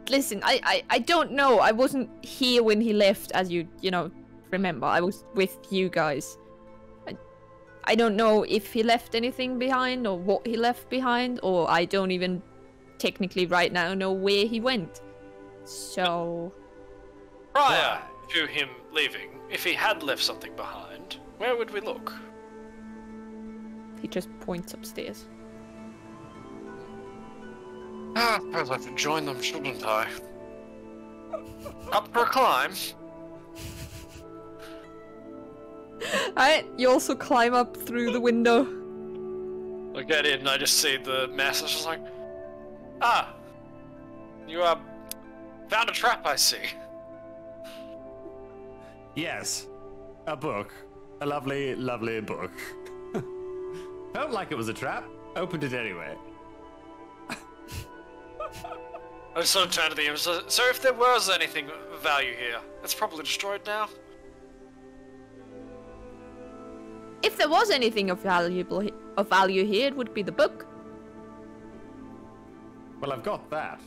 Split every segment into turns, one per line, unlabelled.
Listen, I don't know. I wasn't here when he left, as you know, remember. I was with you guys. I don't know if he left anything behind or what he left behind, or I don't even technically right now know where he went. So...
Prior to him leaving, if he had left something behind, where would we look?
He just points upstairs.
I suppose I should join them, shouldn't I? Up for a climb.
Alright, you also climb up through the window.
I get in and I just see the mess. It's just like, you found a trap, I see.
Yes, a book. A lovely, lovely book. Felt like it was a trap. Opened it anyway.
I just sort of turned to the image. So if there was anything of value here, it's probably destroyed now.
If there was anything of value here, it would be the book.
Well, I've got that.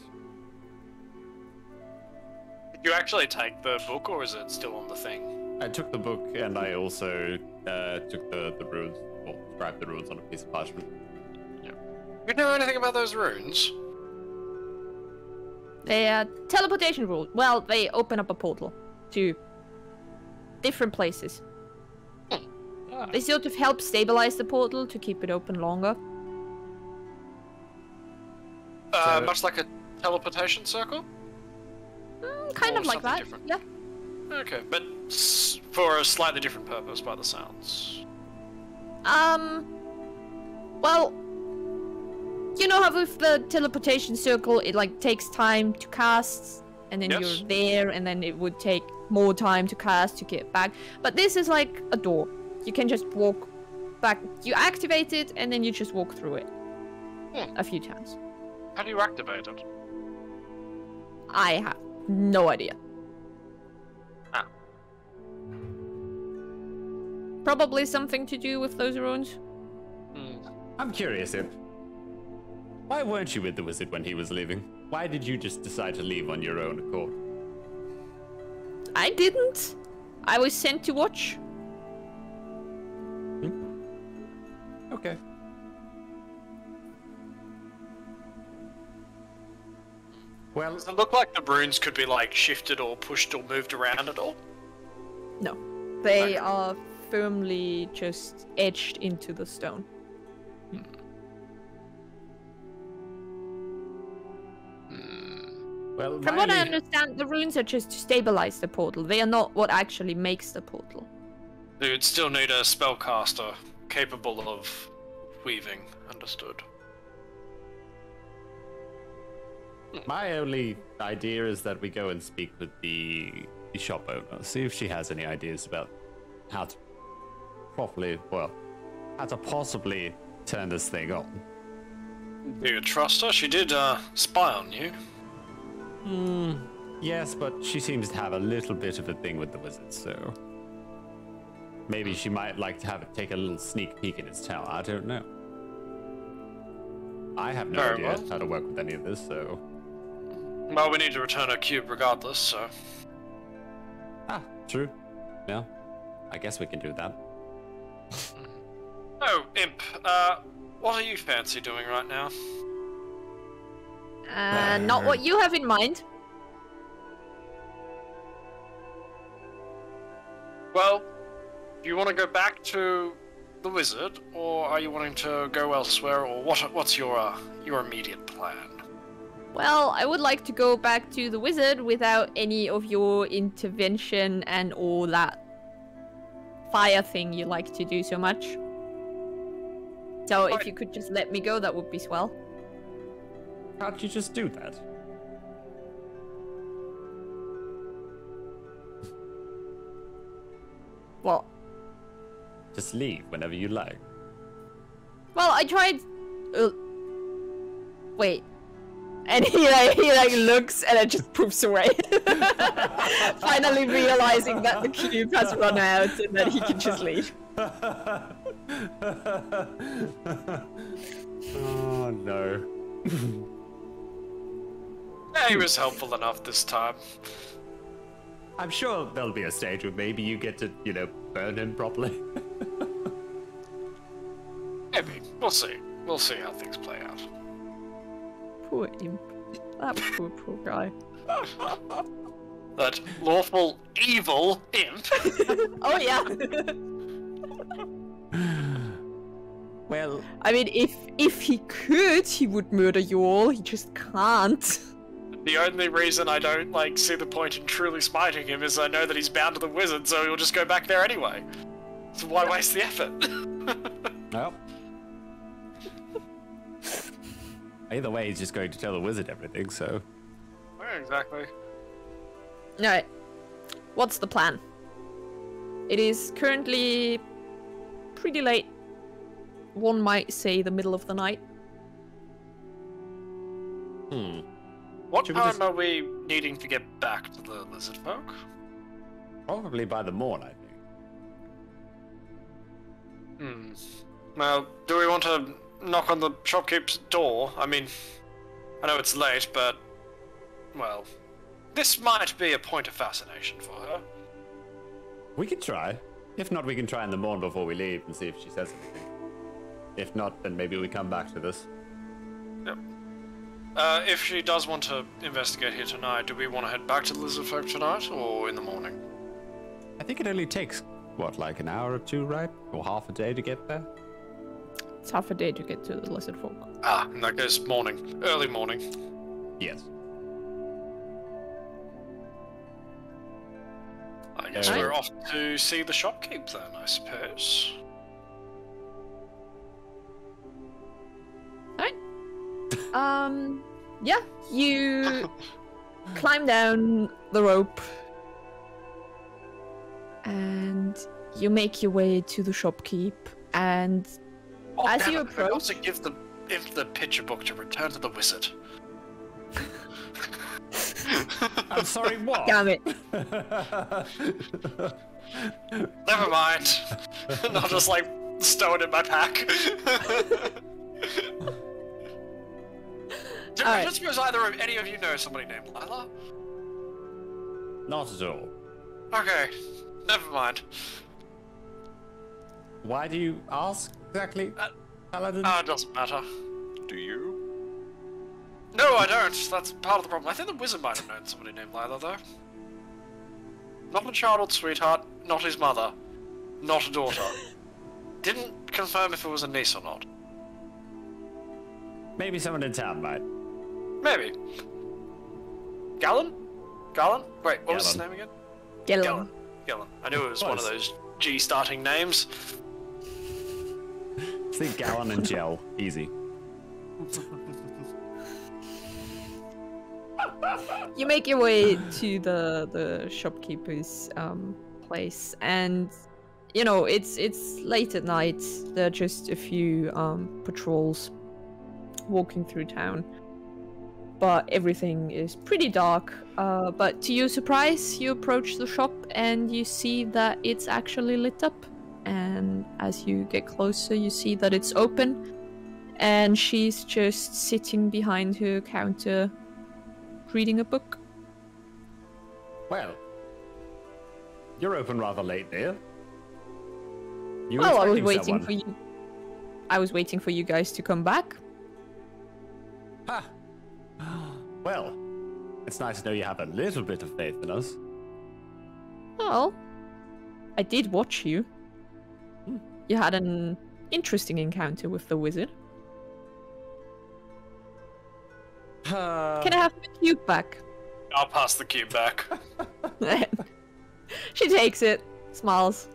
Did you actually take the book, or is it still on the thing?
I took the book, and I also took the runes, or scribed the runes on a piece of parchment.
Yeah. You know anything about those runes?
They are teleportation rules. Well, they open up a portal to different places. They sort of help stabilize the portal to keep it open longer.
Much like a teleportation circle?
Kind
or
of like that,
different?
yeah.
Okay, but for a slightly different purpose by the sounds.
Well, you know how with the teleportation circle, it like takes time to cast, and then you're there, and then it would take more time to cast to get back. But this is like a door. You can just walk back. You activate it, and then you just walk through it a few times.
How do you activate it?
I have no idea.
Ah.
Probably something to do with those runes.
I'm curious, Imp. Why weren't you with the wizard when he was leaving? Why did you just decide to leave on your own accord?
I didn't. I was sent to watch.
Okay. Well,
Does it look like the runes could be like shifted or pushed or moved around at all?
No. They are firmly just etched into the stone.
well,
From what I understand, the runes are just to stabilize the portal. They are not what actually makes the portal.
You would still need a spellcaster capable of weaving. Understood.
My only idea is that we go and speak with the shop owner, see if she has any ideas about how to how to possibly turn this thing on.
Do you trust her? She did spy on you.
Yes, but she seems to have a little bit of a thing with the wizards, so maybe she might like to have it take a little sneak peek in its tower. I don't know. I have no idea how to work with any of this, so...
Well, we need to return her cube regardless, so...
Ah, true. Yeah, I guess we can do that.
Oh, Imp, what are you fancy doing right now?
Not what you have in mind.
Well, do you want to go back to the wizard, or are you wanting to go elsewhere, or what's your immediate plan?
Well, I would like to go back to the wizard without any of your intervention and all that fire thing you like to do so much. So if you could just let me go, that would be swell.
Can't you just do that?
What?
Just leave whenever you like.
Well, I tried... Wait. And he looks and it just poofs away. Finally realizing that the cube has run out and that he can just leave.
Oh no.
Yeah, he was helpful enough this time.
I'm sure there'll be a stage where maybe you get to, burn him properly.
Maybe. We'll see. We'll see how things play out.
Poor imp. That poor guy.
That lawful evil imp.
Oh yeah.
Well,
I mean, if he could, he would murder you all. He just can't.
The only reason I don't, see the point in truly smiting him is I know that he's bound to the wizard, so he'll just go back there anyway. So why waste the effort?
well. Either way, he's just going to tell the wizard everything, so...
Yeah, exactly.
Alright. What's the plan? It is currently pretty late. One might say the middle of the night.
What time are we needing to get back to the Lizardfolk?
Probably by the morn, I think.
Well, do we want to knock on the shopkeeper's door? I mean, I know it's late, but... Well, this might be a point of fascination for her.
We can try. If not, we can try in the morn before we leave and see if she says anything. If not, then maybe we come back to this.
Yep. If she does want to investigate here tonight, do we want to head back to the Lizardfolk tonight, or in the morning?
I think it only takes, like an hour or two, right? Or half a day to get there?
It's half a day to get to the Lizardfolk.
Ah, in that case, morning. Early morning.
Yes.
I guess we're off to see the shopkeep then, I suppose.
Alright. Yeah, you climb down the rope and you make your way to the shopkeep, and as you approach...
I also give the picture book to return to the wizard.
I'm sorry, what?
Damn it.
Never mind. And I'll just stow it in my pack. I don't suppose any of you know somebody named Lila?
Not at all.
Okay, never mind.
Why do you ask exactly, Paladin?
It doesn't matter. Do you? No, I don't. That's part of the problem. I think the wizard might have known somebody named Lila, though. Not a childhood sweetheart, not his mother, not a daughter. Didn't confirm if it was a niece or not.
Maybe someone in town might.
Maybe. Gallon? Wait, what was his name again?
Gellin.
Gallon. I knew it was one of those G-starting names.
See, Gallon and Gel. Easy.
You make your way to the shopkeeper's place, and it's late at night. There are just a few patrols walking through town, but everything is pretty dark. But to your surprise, you approach the shop and you see that it's actually lit up. And as you get closer, you see that it's open, and she's just sitting behind her counter reading a book.
Well, you're open rather late, dear.
Well, I was waiting for you. I was waiting for you guys to come back.
Ha! Well, it's nice to know you have a little bit of faith in us.
Well, I did watch you. You had an interesting encounter with the wizard. Can I have the cube back?
I'll pass the cube back.
She takes it, smiles.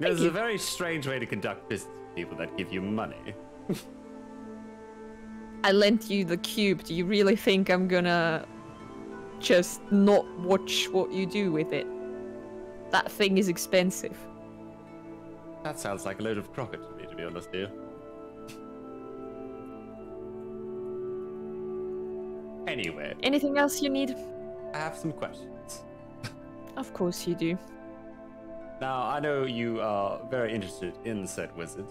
There's a very strange way to conduct business with people that give you money.
I lent you the cube. Do you really think I'm gonna just not watch what you do with it? That thing is expensive.
That sounds like a load of crockett to me, to be honest, dear. Anyway.
Anything else you need?
I have some questions.
Of course you do.
Now, I know you are very interested in said wizard.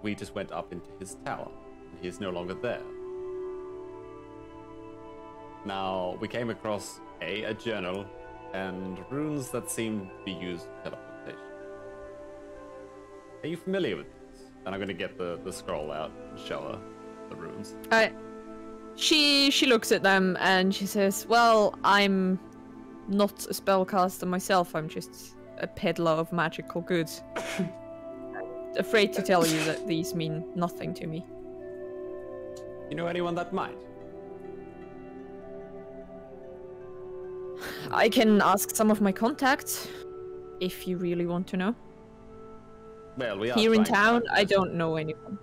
We just went up into his tower, and he is no longer there. Now, we came across a journal and runes that seem to be used for teleportation. Are you familiar with these? And I'm gonna get the scroll out and show her the runes.
She looks at them and she says, "Well, I'm not a spellcaster myself. I'm just a peddler of magical goods. Afraid to tell you that these mean nothing to me."
You know anyone that might?
I can ask some of my contacts, if you really want to know.
Well, we are
Here in
trying to
town,
find
I
this.
don't know anyone.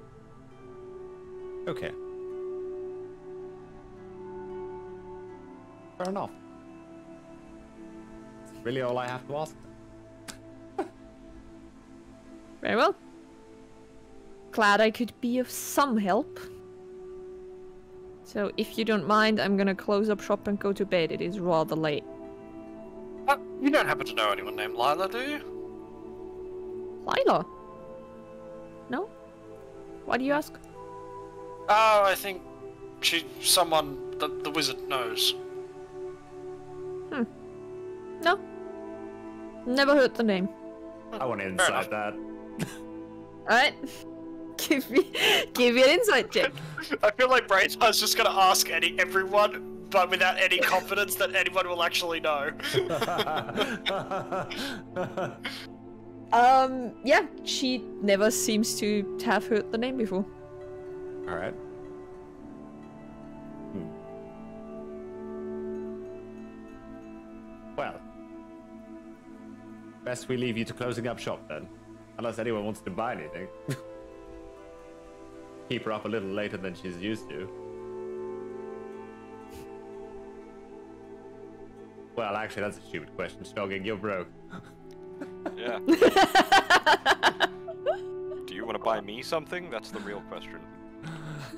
Okay. Fair enough. That's really all I have to ask.
Very well. Glad I could be of some help. So, if you don't mind, I'm gonna close up shop and go to bed. It is rather late.
You don't happen to know anyone named Lila, do you?
Lila? No? Why do you ask?
Oh, I think someone the wizard knows.
No. Never heard the name.
I want to
Fair
insight
enough.
that.
Alright. Give me an insight check.
I feel like Brain's just gonna ask everyone, but without any confidence that anyone will actually know.
Yeah, she never seems to have heard the name before.
Alright. Well, best we leave you to closing up shop then. Unless anyone wants to buy anything. Keep her up a little later than she's used to. Well, actually, that's a stupid question. Stogging, you're broke.
Yeah. Do you want to buy me something? That's the real question.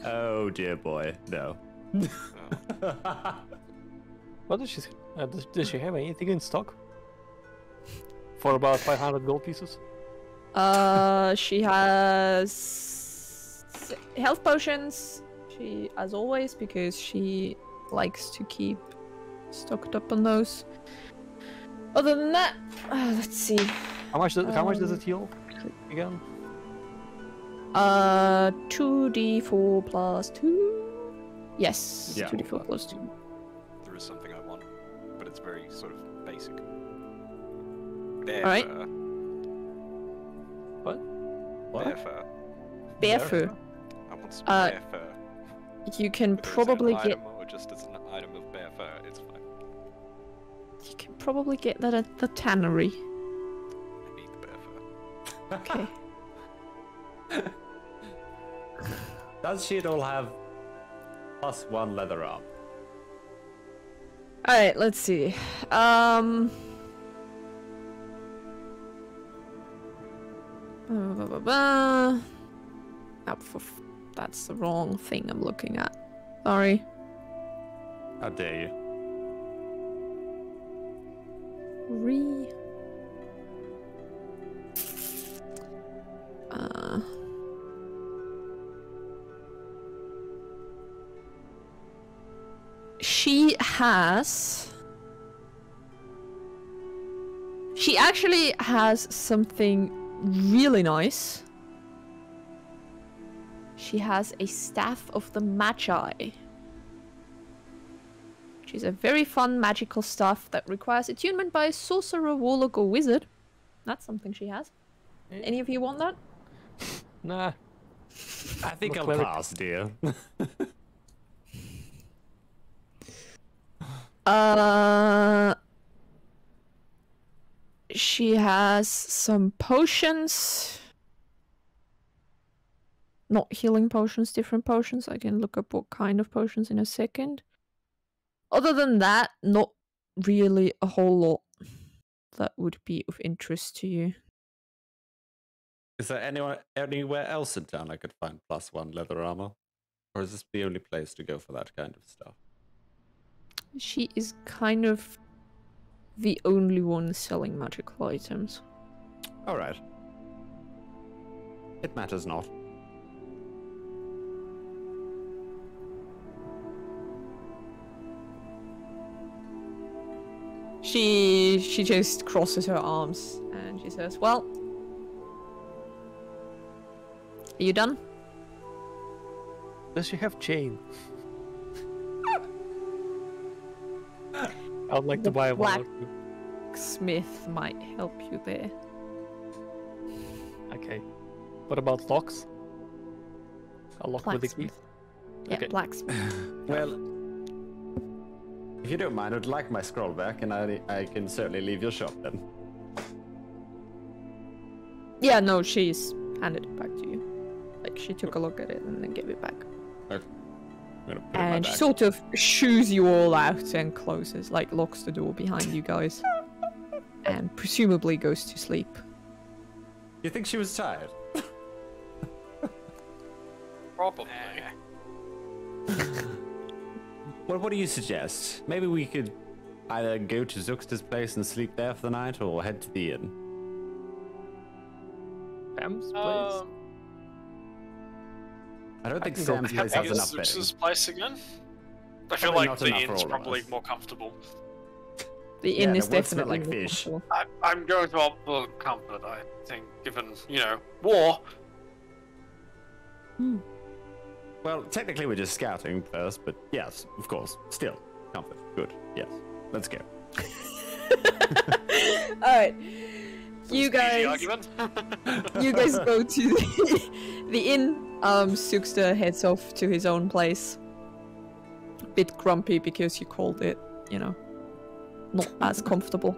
Oh dear boy, no.
What does she? Does she have anything in stock? For about 500 gold pieces.
She has health potions. She, as always, because she likes to keep stocked up on those. Other than that, let's see.
How much does it heal again?
2d4 plus 2. Yes,
Yeah.
2d4 plus 2.
There is something I want, but it's very sort of basic. Bear
Alright.
fur.
What?
Bear fur.
Bear fur.
I want some
Uh,
bear fur.
You can
Whether it's
probably
an
get.
item or just as an item of bear fur, it's fine.
You can probably get that at the tannery.
I need the bear fur.
Okay.
Does she at all have +1 leather arm?
Alright, let's see. Oh, that's the wrong thing I'm looking at. Sorry.
How dare you?
She actually has something really nice. She has a Staff of the Magi, which is a very fun magical staff that requires attunement by a sorcerer, warlock, or wizard. That's something she has. Any of you want that?
Nah.
I think
I'm a
I'll
cleric.
pass, dear.
She has some potions. Not healing potions, different potions. I can look up what kind of potions in a second. Other than that, not really a whole lot that would be of interest to you.
Is there anywhere else in town I could find +1 leather armor? Or is this the only place to go for that kind of stuff?
She is kind of the only one selling magical items.
Alright. It matters not.
She just crosses her arms and she says, "Well, are you done?"
Does she have chain? I'd like to buy one or two.
Smith might help you there.
Okay. What about locks? A lock with a key?
Blacksmith. Yeah,
Okay.
blacksmith.
Well, if you don't mind, I'd like my scroll back, and I can certainly leave your shop then.
Yeah, no, she's handed it back to you. Like, she took a look at it and then gave it back.
Okay. I'm gonna put it in my
And she
bag.
sort of shoos you all out and closes, like, locks the door behind you guys. And presumably goes to sleep.
You think she was tired?
Probably.
Well, what do you suggest? Maybe we could either go to Zuxta's place and sleep there for the night, or head to the inn.
Pam's place?
I don't think
can go
Sam's
to
place
How big
has
is
enough bedding.
Zeus's place again? I feel
Probably
like
not
the
enough for
inn's
all of
probably
us.
more comfortable.
The inn
Yeah,
is
it would smell
definitely
like
more
fish.
comfortable.
I'm going to opt for comfort, I think, given, you know, war.
Well, technically we're just scouting first, but yes, of course. Still, comfort. Good. Yes. Let's go.
Alright. You
Easy
guys
argument.
you guys go to the inn. Suksta heads off to his own place. Bit grumpy because you called it, you know, not as comfortable.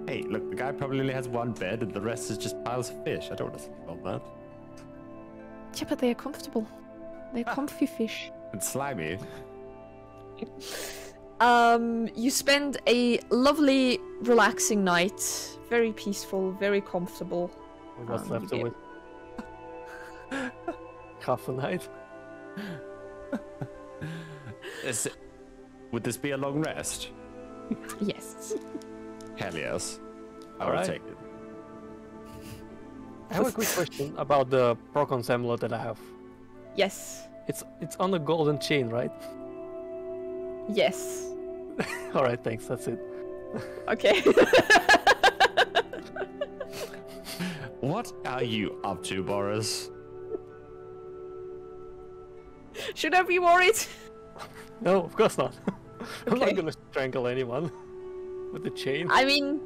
Hey, look, the guy probably only has one bed and the rest is just piles of fish. I don't want to sleep on that.
Yeah, but they're comfortable. They're comfy fish.
And slimy.
You spend a lovely, relaxing night. Very peaceful, very comfortable.
What's
you
left of
get-
it? Half a night.
Would this be a long rest?
Yes.
Hell yes. I will
Alright.
take it.
I have a quick question about the Procon's amulet that I have.
Yes.
It's on the golden chain, right?
Yes.
Alright, thanks, that's it.
Okay.
What are you up to, Boris?
Should I be worried?
No, of course not. I'm
Okay.
not gonna strangle anyone with the chain.
I mean,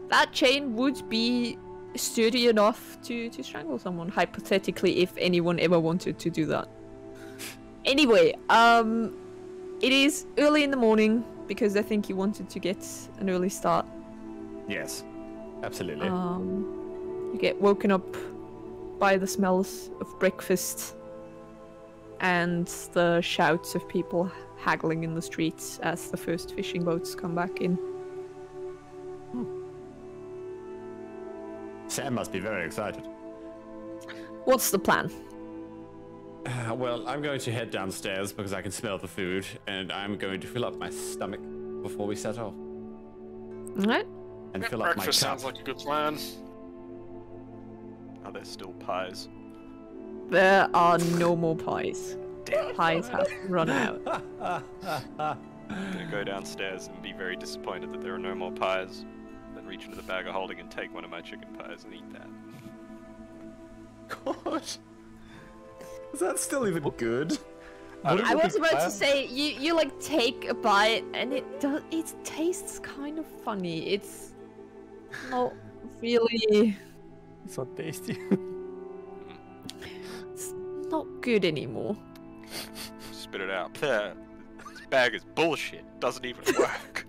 that chain would be sturdy enough to strangle someone, hypothetically, if anyone ever wanted to do that. Anyway, it is early in the morning because I think you wanted to get an early start.
Yes, absolutely.
You get woken up by the smells of breakfast and the shouts of people haggling in the streets as the first fishing boats come back in.
Sam must be very excited.
What's the plan?
Well, I'm going to head downstairs because I can smell the food, and I'm going to fill up my stomach before we set off.
Alright.
And fill up my
Breakfast
cup.
sounds like a good plan.
Are there still pies?
There are no more pies. Pies have run out.
I'm gonna go downstairs and be very disappointed that there are no more pies. Then reach into the bag of holding and take one of my chicken pies and eat that.
God. Is that still even good?
I was about to say you like take a bite and it tastes kind of funny. It's not really
It's not tasty.
it's not good anymore.
Spit it out. This bag is bullshit. Doesn't even work.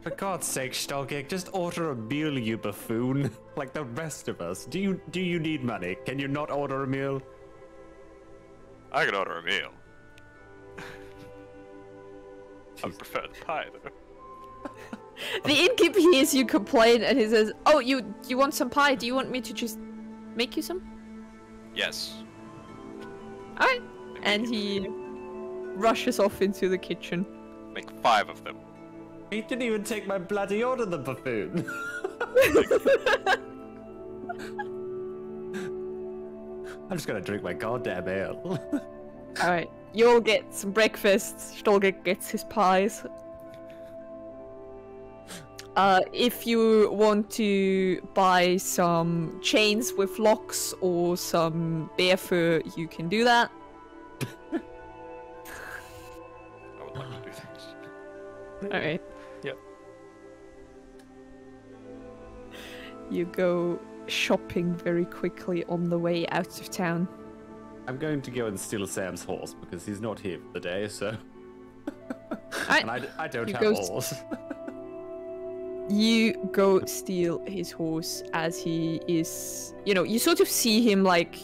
For God's sake, Stolgig, just order a meal, you buffoon. Like the rest of us. Do you need money? Can you not order a meal?
I can order a meal. I prefer the pie though.
The innkeeper hears you complain and he says, "Oh, you want some pie? Do you want me to just make you some?"
Yes.
Alright. And he rushes off into the kitchen.
Make 5 of them.
He didn't even take my bloody order, the buffoon. I'm just gonna drink my goddamn ale.
Alright. You'll get some breakfast. Stolgik gets his pies. If you want to buy some chains with locks or some bear fur, you can do that.
I would like to do things.
Alright.
Yep.
You go shopping very quickly on the way out of town.
I'm going to go and steal Sam's horse because he's not here for the day, so.
Alright.
And I don't
You
have
go
a horse.
You go steal his horse as he is, you sort of see him like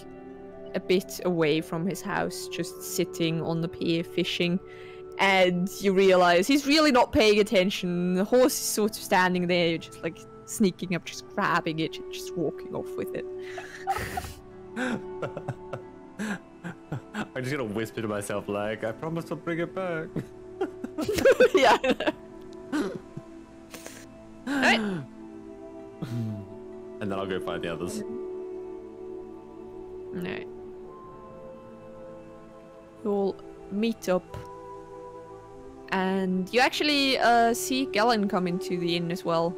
a bit away from his house, just sitting on the pier fishing, and you realize he's really not paying attention. The horse is sort of standing there, you're just like sneaking up, just grabbing it, just walking off with it.
I'm just gonna whisper to myself like, I promise I'll bring it back.
Yeah, I know. Alright.
And then I'll go find the others.
Alright. You'll meet up. And you actually see Galen come into the inn as well.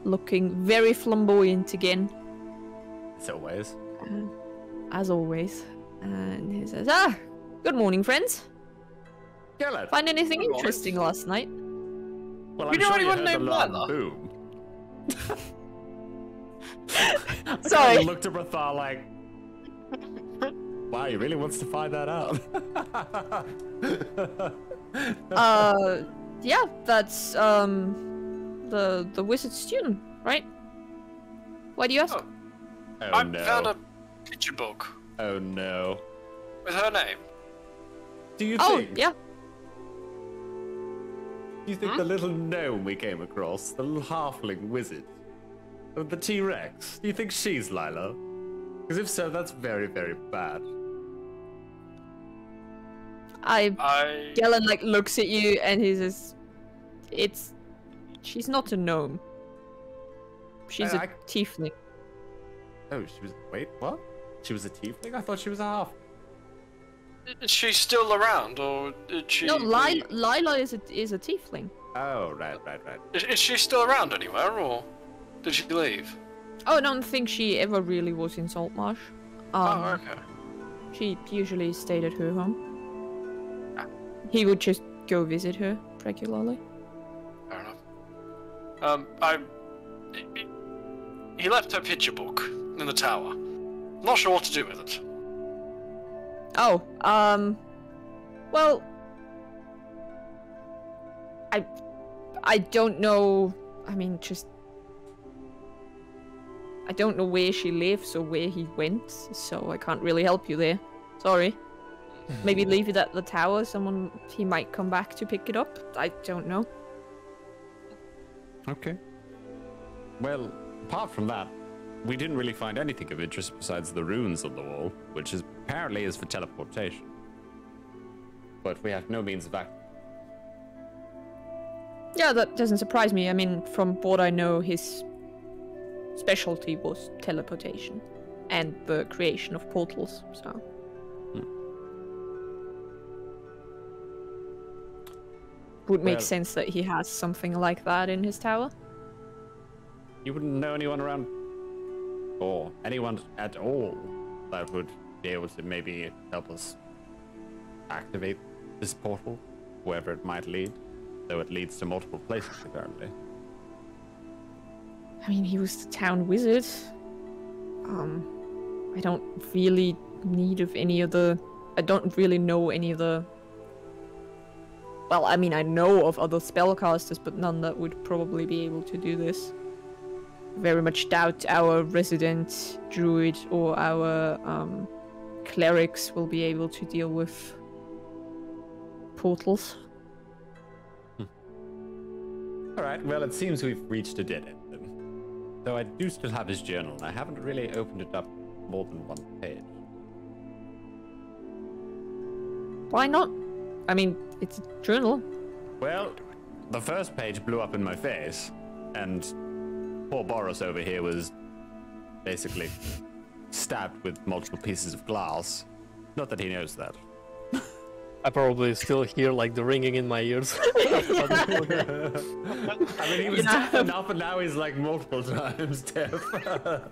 Looking very flamboyant again.
As always.
As always. And he says, good morning, friends.
Galen!
Find anything
Good morning.
interesting last night?
Well,
You know anyone
heard the
named
loud
Lila?
boom.
Sorry.
I looked at Rathar like, wow, he really wants to find that out.
Yeah, that's, the wizard student, right? Why do you ask?
Oh.
Oh
I
no.
found a picture book
Oh no.
with her name.
Do you
Oh,
think?
yeah.
Do you think the little gnome we came across, the little halfling wizard, the T-Rex, do you think she's Lila? Because if so, that's very, very bad.
Galen, like, looks at you and he says, she's not a gnome. She's a tiefling.
Oh, she was. Wait, what? She was a tiefling? I thought she was a half.
Is she still around, or did she?
No,
leave?
Lila is a tiefling.
Oh, right.
Is she still around anywhere, or did she leave?
Oh, I don't think she ever really was in SaltMarsh.
Oh, okay.
She usually stayed at her home. He would just go visit her regularly.
Fair enough. He left her picture book in the tower. Not sure what to do with it.
Oh, well, I don't know. I mean, I don't know where she lives or where he went, so I can't really help you there. Sorry. Maybe leave it at the tower. He might come back to pick it up. I don't know.
Okay. Well, apart from that, we didn't really find anything of interest besides the runes on the wall, which apparently is for teleportation. But we have no means of access.
Yeah, that doesn't surprise me. I mean, from what I know, his specialty was teleportation and the creation of portals, so... Would make sense that he has something like that in his tower.
You wouldn't know anyone around, or anyone at all, that would be able to maybe help us activate this portal, wherever it might lead, though it leads to multiple places, apparently.
I mean, he was the town wizard. I don't really need of any other... I don't really know any other... Well, I mean, I know of other spellcasters, but none that would probably be able to do this. Very much doubt our resident druid or our clerics will be able to deal with portals.
Alright, well, it seems we've reached a dead end then. Though I do still have his journal, and I haven't really opened it up more than one page.
Why not? I mean, it's a journal.
Well, the first page blew up in my face, and poor Boris over here was basically stabbed with multiple pieces of glass. Not that he knows that.
I probably still hear like the ringing in my ears.
I mean, he was deaf enough, and now he's like multiple times deaf. I'm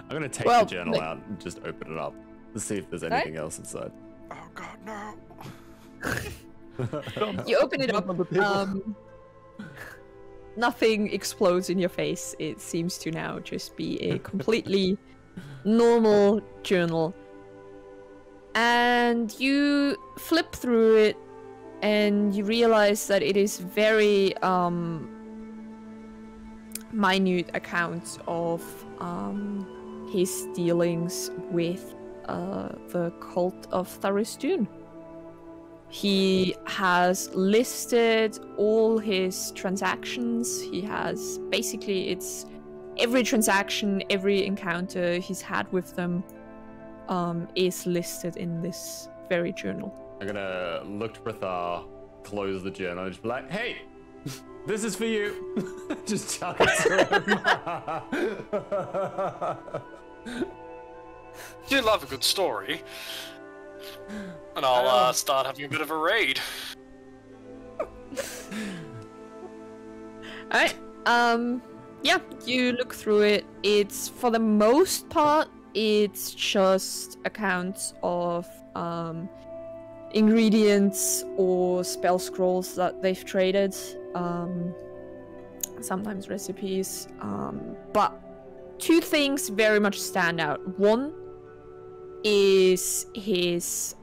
gonna take the journal out and just open it up to see if there's anything else inside.
Oh god, no.
You open it up. Nothing explodes in your face. It seems to now just be a completely normal journal. And you flip through it and you realize that it is very minute accounts of his dealings with the cult of Tharizdun. He has listed all his transactions. He has basically, it's every transaction, every encounter he's had with them is listed in this very journal.
I'm gonna look to Prathar, close the journal, and just be like, hey, this is for you. Just chuck it to him.
You love a good story. And I'll start having a bit of a raid.
Alright, yeah, you look through it. It's, for the most part, it's just accounts of ingredients or spell scrolls that they've traded. Sometimes recipes. But two things very much stand out. One is his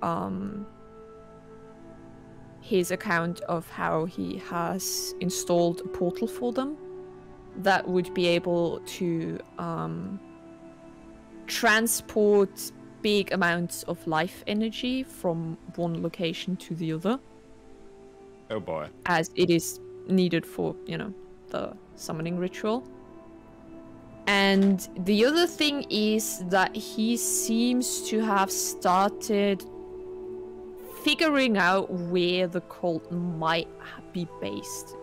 account of how he has installed a portal for them that would be able to transport big amounts of life energy from one location to the other.
Oh boy.
As it is needed for, you know, the summoning ritual. And the other thing is that he seems to have started figuring out where the cult might be based.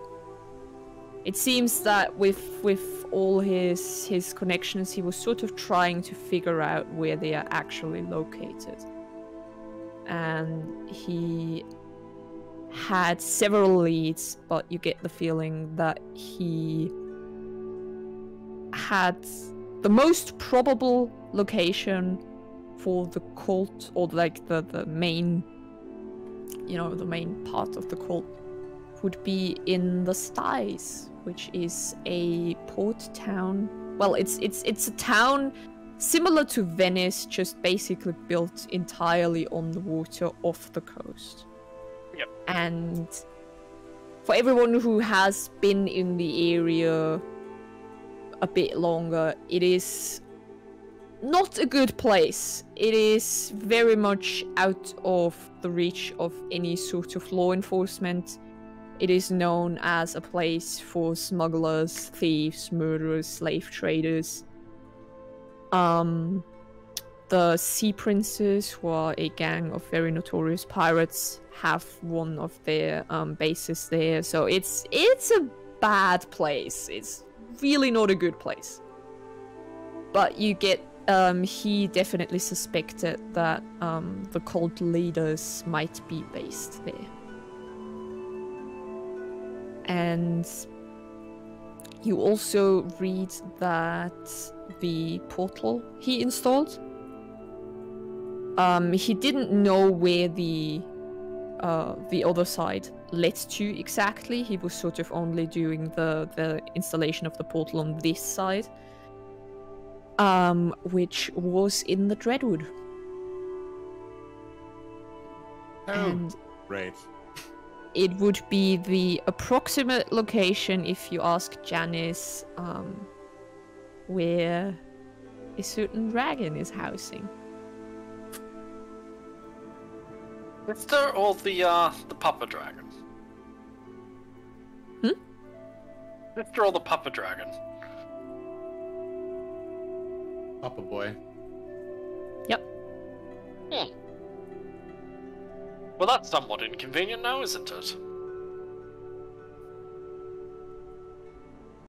It seems that with all his connections, he was sort of trying to figure out where they are actually located. And he had several leads, but you get the feeling that he had the most probable location for the cult, or like the main, you know, the main part of the cult would be in the Styes, which is a port town. Well, it's a town similar to Venice, just basically built entirely on the water off the coast.
Yep.
And for everyone who has been in the area a bit longer, it is not a good place. It is very much out of the reach of any sort of law enforcement. It is known as a place for smugglers, thieves, murderers, slave traders. The Sea Princes, who are a gang of very notorious pirates, have one of their bases there. So it's a bad place. It's really not a good place. But you get, he definitely suspected that the cult leaders might be based there. And you also read that the portal he installed, he didn't know where the other side led to exactly. He was sort of only doing the installation of the portal on this side, which was in the Dreadwood.
Oh,
and
right.
it would be the approximate location if you ask Janice where a certain dragon is housing.
Mister or the Papa Dragon? Mister or the Papa Dragon?
Papa boy.
Yep.
Well, that's somewhat inconvenient now, isn't it?